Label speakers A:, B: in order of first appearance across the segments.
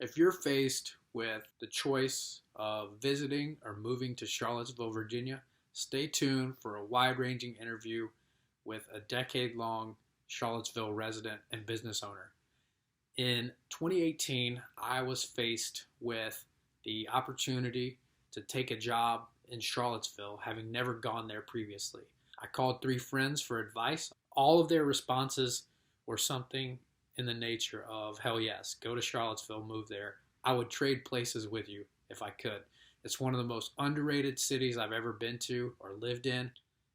A: If you're faced with the choice of visiting or moving to Charlottesville, Virginia, stay tuned for a wide-ranging interview with a decade-long Charlottesville resident and business owner. In 2018, I was faced with the opportunity to take a job in Charlottesville, having never gone there previously. I called 3 friends for advice. All of their responses were something in the nature of, hell yes, go to Charlottesville, move there. I would trade places with you if I could. It's one of the most underrated cities I've ever been to or lived in,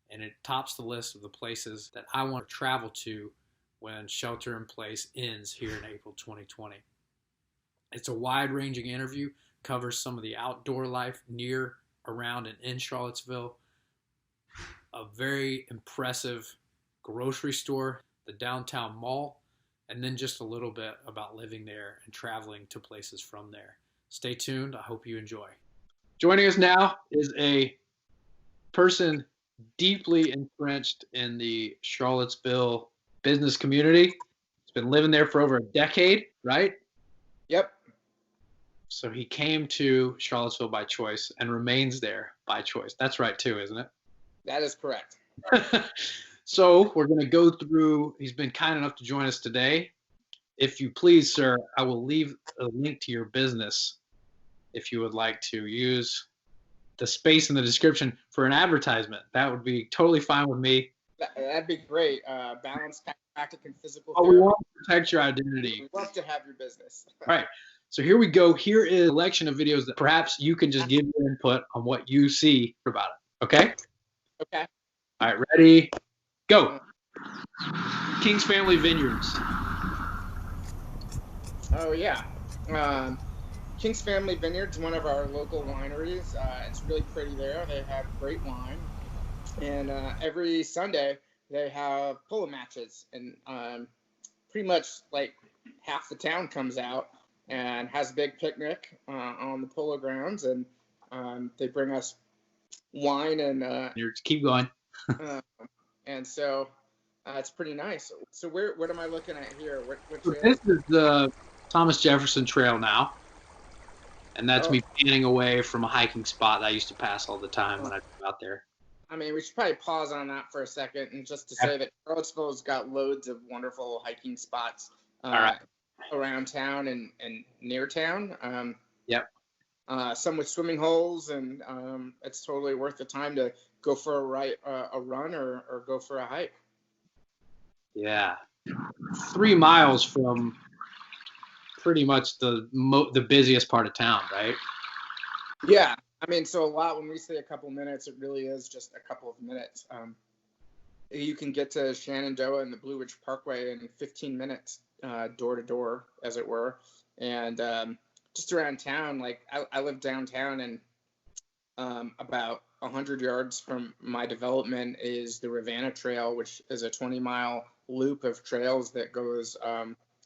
A: and it tops the list of the places that I want to travel to when shelter in place ends here in April 2020. It's a wide-ranging interview, covers some of the outdoor life near, around, and in Charlottesville, a very impressive grocery store, the downtown mall, and then just a little bit about living there and traveling to places from there. Stay tuned. I hope you enjoy. Joining us now is a person deeply entrenched in the Charlottesville business community. He's been living there for over a decade, right?
B: Yep.
A: So he came to Charlottesville by choice and remains there by choice. That's right too, isn't it?
B: That is correct.
A: So we're going to go through, he's been kind enough to join us today. If you please, sir, I will leave a link to your business if you would like to use the space in the description for an advertisement. That would be totally fine with me.
B: That'd be great. Balance, chiropractic, and physical
A: therapy. We want to protect your identity.
B: We'd love to have your business.
A: All right. So here we go. Here is a selection of videos that perhaps you can just give your input on what you see about it. Okay?
B: Okay.
A: All right. Ready? Go. King's Family Vineyards.
B: Oh, yeah. King's Family Vineyards, one of our local wineries. It's really pretty there. They have great wine. And every Sunday, they have polo matches. And pretty much like half the town comes out and has a big picnic on the polo grounds. And they bring us wine and...
A: Keep going.
B: And so it's pretty nice. So what am I looking at here? What
A: So this is the Thomas Jefferson Trail now. And that's me panning away from a hiking spot that I used to pass all the time when I was out there.
B: I mean, we should probably pause on that for a second and just to say that Charlottesville's got loads of wonderful hiking spots around town and near town.
A: Yep.
B: Some with swimming holes, and it's totally worth the time to go for a run or go for a hike.
A: Yeah. 3 miles from pretty much the busiest part of town, right?
B: Yeah. I mean, so a lot, when we say a couple minutes, it really is just a couple of minutes. You can get to Shenandoah and the Blue Ridge Parkway in 15 minutes, door to door, as it were. And just around town, like I live downtown, and about 100 yards from my development is the Ravenna Trail, which is a 20-mile loop of trails that goes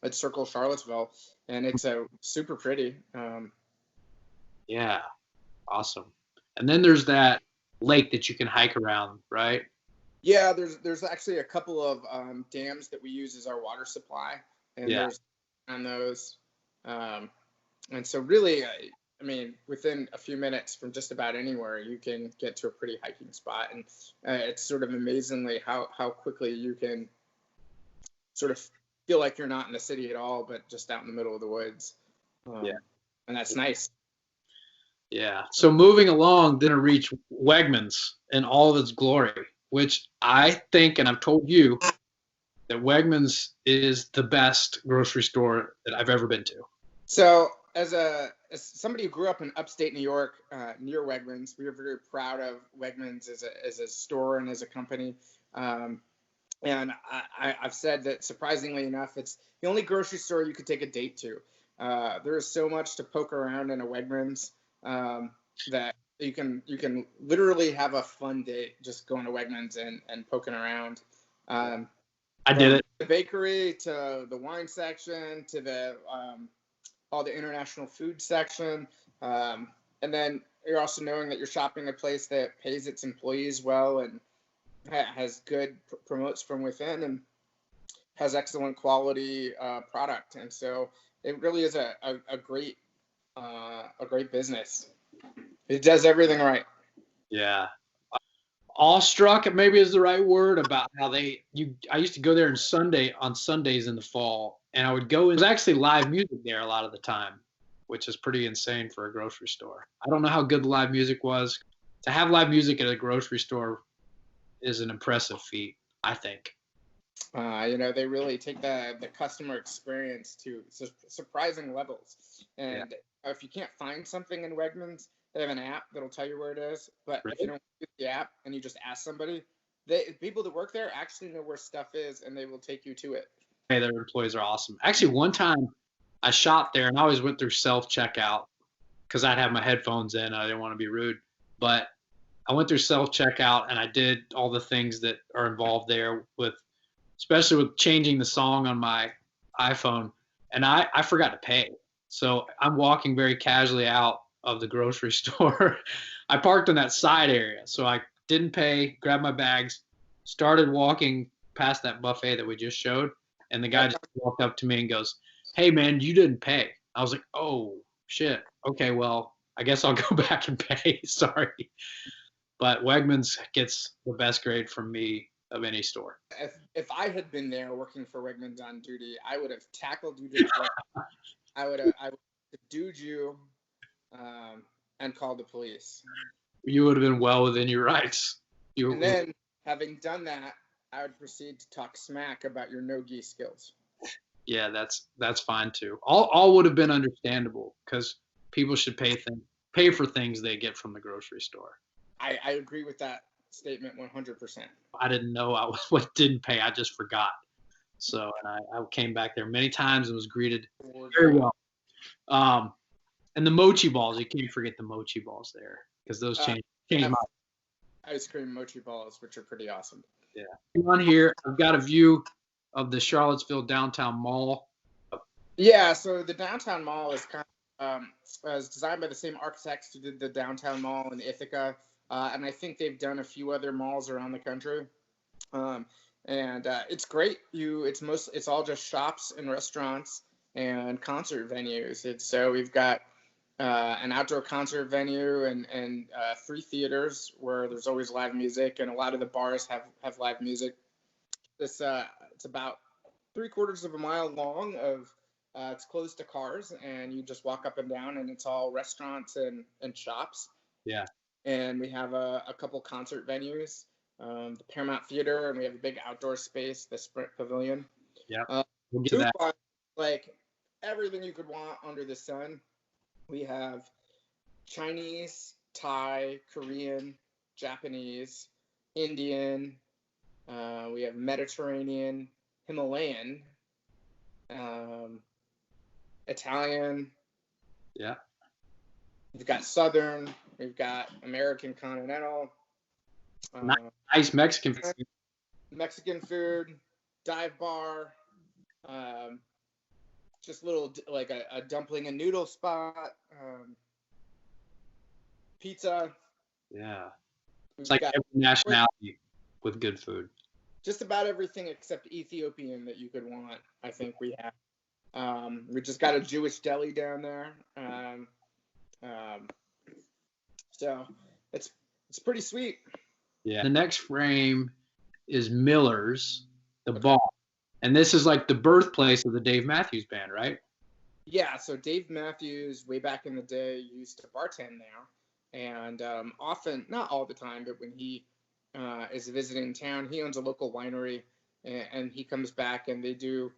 B: it circles Charlottesville, and it's super pretty.
A: Yeah, awesome. And then there's that lake that you can hike around, right?
B: Yeah, there's actually a couple of dams that we use as our water supply, and there's on those, and so really, I mean, within a few minutes from just about anywhere, you can get to a pretty hiking spot, and it's sort of amazingly how quickly you can sort of feel like you're not in the city at all, but just out in the middle of the woods. And that's nice.
A: Yeah. So moving along, then to reach Wegmans in all of its glory, which I think, and I've told you, that Wegmans is the best grocery store that I've ever been to.
B: So as somebody who grew up in upstate New York, near Wegmans, we are very proud of Wegmans as a store and as a company. And I've said that, surprisingly enough, it's the only grocery store you could take a date to. There is so much to poke around in a Wegmans that you can literally have a fun date just going to Wegmans and poking around.
A: I did it.
B: The bakery to the wine section to the all the international food section, and then you're also knowing that you're shopping a place that pays its employees well and has good promotes from within and has excellent quality product. And so it really is a great business. It does everything right.
A: Yeah. Awestruck maybe is the right word about how I used to go there on Sundays in the fall, and I would go. There's actually live music there a lot of the time, which is pretty insane for a grocery store. I don't know how good the live music was. To have live music at a grocery store is an impressive feat, I think.
B: They really take the customer experience to surprising levels. And if you can't find something in Wegmans, they have an app that'll tell you where it is. But if you don't use the app and you just ask somebody, people that work there actually know where stuff is, and they will take you to it.
A: Hey, their employees are awesome. Actually, one time I shopped there, and I always went through self-checkout because I'd have my headphones in. I didn't want to be rude. But I went through self-checkout, and I did all the things that are involved there especially with changing the song on my iPhone, and I forgot to pay. So I'm walking very casually out of the grocery store. I parked in that side area, so I didn't pay, grabbed my bags, started walking past that buffet that we just showed, and the guy just walked up to me and goes, "Hey, man, you didn't pay." I was like, "Oh, shit. Okay, well, I guess I'll go back and pay. Sorry." But Wegmans gets the best grade from me of any store.
B: If I had been there working for Wegmans on duty, I would have tackled you to the ground. I would have subdued you and called the police.
A: You would have been well within your rights.
B: And then, having done that, I would proceed to talk smack about your no-gi skills.
A: Yeah, that's fine too. All would have been understandable because people should pay for things they get from the grocery store.
B: I agree with that statement 100%.
A: I didn't know I didn't pay. I just forgot. So, and I came back there many times and was greeted very well. And the mochi balls, you can't forget the mochi balls there because those changed my
B: ice cream mochi balls, which are pretty awesome.
A: Yeah. On here, I've got a view of the Charlottesville downtown mall.
B: Yeah, so the downtown mall is kind of was designed by the same architects who did the downtown mall in Ithaca. And I think they've done a few other malls around the country, and it's great. It's all just shops and restaurants and concert venues. So we've got an outdoor concert venue and 3 theaters where there's always live music, and a lot of the bars have live music. It's about 3/4 of a mile long. It's closed to cars, and you just walk up and down, and it's all restaurants and shops.
A: Yeah. And
B: we have a couple concert venues, the Paramount Theater, and we have a big outdoor space, the Sprint Pavilion.
A: Yeah, we'll get that.
B: Like everything you could want under the sun. We have Chinese, Thai, Korean, Japanese, Indian. We have Mediterranean, Himalayan, Italian.
A: Yeah.
B: We've got Southern. We've got American Continental.
A: Nice Mexican food.
B: Mexican food, dive bar, just little like a dumpling and noodle spot, pizza.
A: Yeah. It's like every nationality with good food.
B: Just about everything except Ethiopian that you could want, I think we have. We just got a Jewish deli down there. So it's pretty sweet.
A: Yeah. The next frame is Miller's, the bar. And this is like the birthplace of the Dave Matthews Band, right?
B: Yeah, so Dave Matthews, way back in the day, used to bartend there. And often, not all the time, but when he is visiting town, he owns a local winery, and he comes back, and they do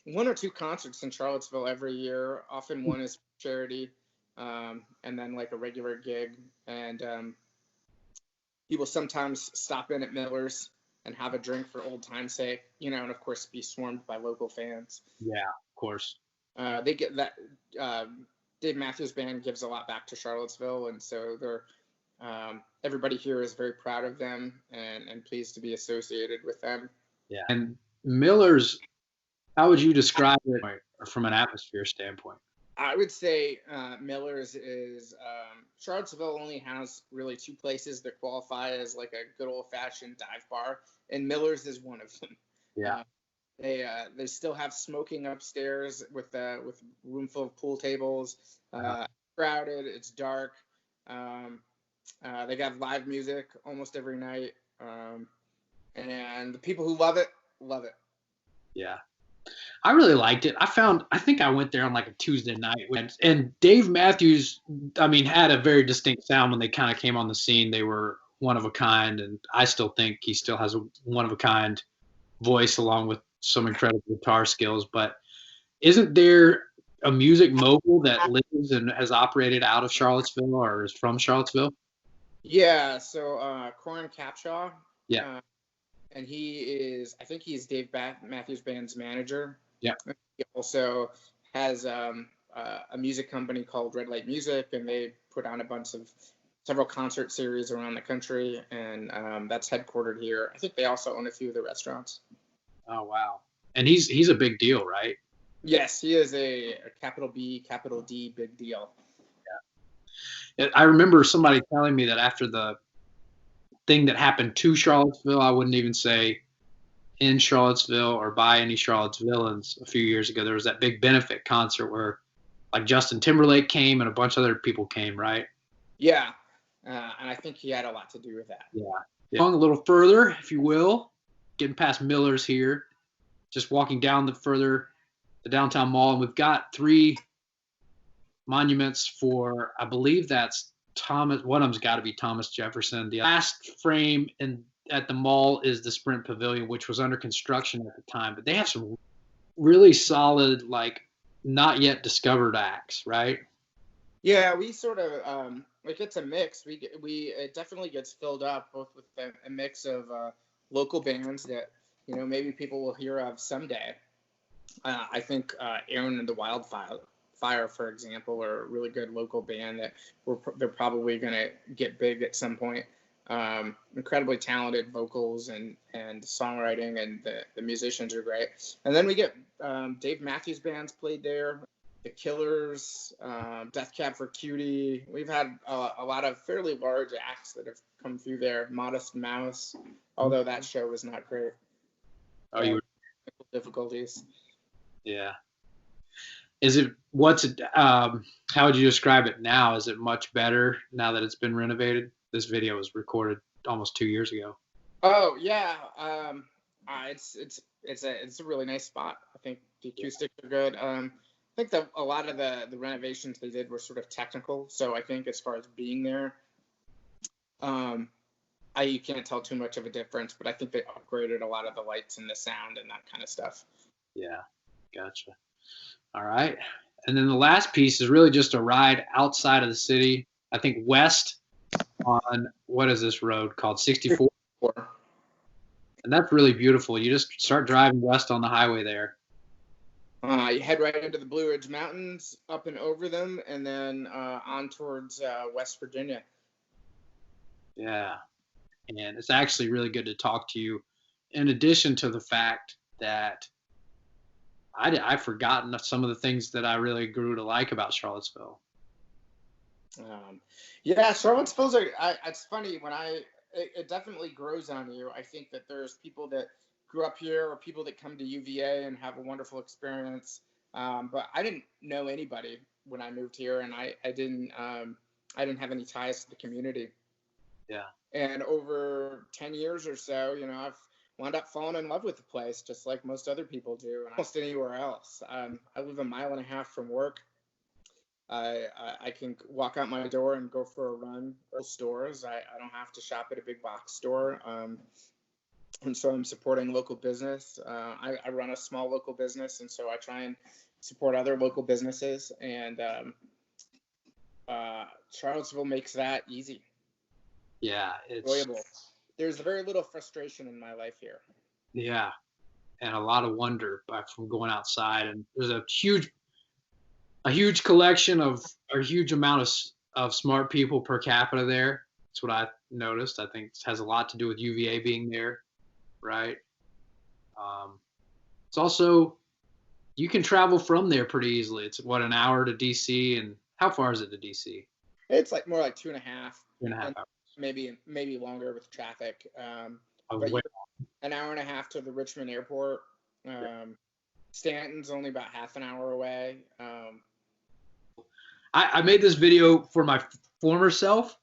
B: 1 or 2 concerts in Charlottesville every year. Often one is charity, and then like a regular gig. And he will sometimes stop in at Miller's and have a drink for old time's sake, and of course be swarmed by local fans.
A: Yeah, of course.
B: They get that. Dave Matthews Band gives a lot back to Charlottesville, and so they're everybody here is very proud of them and pleased to be associated with them.
A: Yeah. And Miller's, how would you describe it from an atmosphere standpoint?
B: I would say Miller's is Charlottesville only has really 2 places that qualify as like a good old-fashioned dive bar, and Miller's is one of them.
A: Yeah.
B: They still have smoking upstairs with room full of pool tables. Crowded. It's dark. They got live music almost every night. And the people who love it, love it.
A: Yeah. I really liked it. I think I went there on like a Tuesday night, and Dave Matthews, I mean, had a very distinct sound when they kind of came on the scene. They were one of a kind, and I still think he still has a one of a kind voice along with some incredible guitar skills. But isn't there a music mogul that lives and has operated out of Charlottesville or is from Charlottesville?
B: Yeah, so Corin Capshaw.
A: Yeah.
B: And I think he's Dave Matthews Band's manager.
A: Yeah.
B: He also has a music company called Red Light Music, and they put on several concert series around the country, and that's headquartered here. I think they also own a few of the restaurants.
A: Oh, wow. And he's a big deal, right?
B: Yes, he is a capital B, capital D, big deal.
A: Yeah. I remember somebody telling me that after the thing that happened to Charlottesville, I wouldn't even say in Charlottesville or by any Charlottesvilleans a few years ago, there was that big benefit concert where like Justin Timberlake came and a bunch of other people came, right?
B: Yeah. And I think he had a lot to do with that.
A: Yeah. Going a little further, if you will, getting past Miller's here, just walking down the downtown mall, and we've got 3 monuments for, I believe that's Thomas. One of them's got to be Thomas Jefferson. The last frame at the mall is the Sprint Pavilion, which was under construction at the time. But they have some really solid, like, not yet discovered acts, right?
B: Yeah, we sort of like it's a mix. It definitely gets filled up both with a mix of local bands that maybe people will hear of someday. I think Aaron and the Wildfire, for example, are a really good local band that they're probably going to get big at some point. Incredibly talented vocals and songwriting, and the musicians are great. And then we get Dave Matthews Band's played there, The Killers, Death Cab for Cutie. We've had a lot of fairly large acts that have come through there. Modest Mouse, although that show was not great.
A: Oh, you were
B: difficulties.
A: Yeah. How would you describe it now? Is it much better now that it's been renovated? This video was recorded almost 2 years ago.
B: Oh yeah. It's a really nice spot. I think the acoustics are good. I think that a lot of the renovations they did were sort of technical. So I think as far as being there, you can't tell too much of a difference, but I think they upgraded a lot of the lights and the sound and that kind of stuff.
A: Yeah, gotcha. All right. And then the last piece is really just a ride outside of the city, I think west on, what is this road called? 64? And that's really beautiful. You just start driving west on the highway there.
B: You head right into the Blue Ridge Mountains, up and over them, and then on towards West Virginia.
A: Yeah. And it's actually really good to talk to you, in addition to the fact that I've forgotten some of the things that I really grew to like about Charlottesville.
B: Yeah, Charlottesville's it's funny when it definitely grows on you. I think that there's people that grew up here or people that come to UVA and have a wonderful experience. But I didn't know anybody when I moved here, and I didn't have any ties to the community.
A: Yeah. And
B: over 10 years or so, I've wound up falling in love with the place, just like most other people do, and almost anywhere else. I live 1.5 miles from work. I can walk out my door and go for a run to stores. I don't have to shop at a big box store. And so I'm supporting local business. I run a small local business, and so I try and support other local businesses. And Charlottesville makes that easy.
A: Yeah, it's
B: enjoyable. There's very little frustration in my life here.
A: Yeah, and a lot of wonder from going outside. And there's a huge collection of, or huge amount of smart people per capita there. That's what I noticed. I think it has a lot to do with UVA being there, right? It's also, you can travel from there pretty easily. It's what, an hour to DC, and how far is it to DC?
B: It's like more like 2.5.
A: 2.5 hours.
B: Maybe longer with traffic. But an hour and a half to the Richmond airport, Stanton's only about half an hour away.
A: I made this video for my former self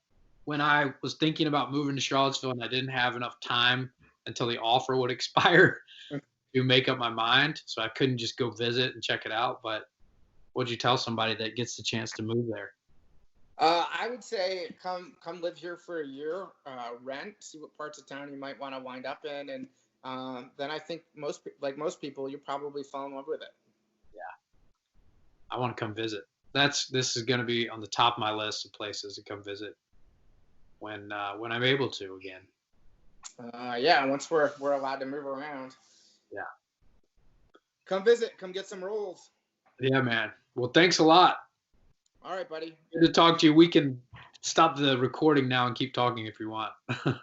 A: when I was thinking about moving to Charlottesville and I didn't have enough time until the offer would expire to make up my mind. So I couldn't just go visit and check it out. But what'd you tell somebody that gets the chance to move there?
B: I would say come live here for a year, rent, see what parts of town you might want to wind up in, and then I think most people, you probably fall in love with it.
A: Yeah, I want to come visit. This is going to be on the top of my list of places to come visit when I'm able to again.
B: Yeah, once we're allowed to move around.
A: Yeah.
B: Come visit. Come get some rolls.
A: Yeah, man. Well, thanks a lot.
B: All right, buddy.
A: Good to talk to you. We can stop the recording now and keep talking if you want.